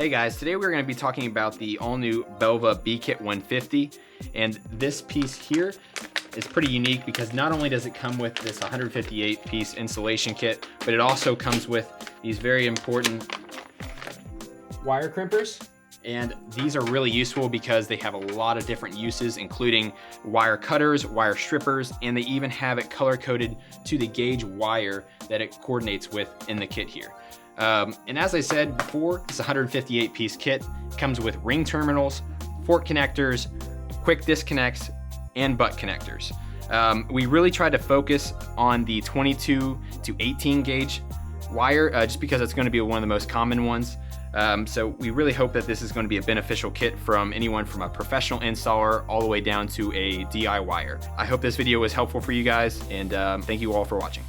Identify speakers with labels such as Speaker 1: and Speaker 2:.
Speaker 1: Hey guys, today we're going to be talking about the all-new Belva B-Kit 150, and this piece here is pretty unique because not only does it come with this 158 piece installation kit, but it also comes with these very important wire crimpers. And these are really useful because they have a lot of different uses, including wire cutters, wire strippers, and they even have it color-coded to the gauge wire that it coordinates with in the kit here. And as I said before, this 158 piece kit comes with ring terminals, fork connectors, quick disconnects, and butt connectors. We really tried to focus on the 22 to 18 gauge wire just because it's going to be one of the most common ones. So we really hope that this is going to be a beneficial kit from anyone from a professional installer all the way down to a DIYer. I hope this video was helpful for you guys, and thank you all for watching.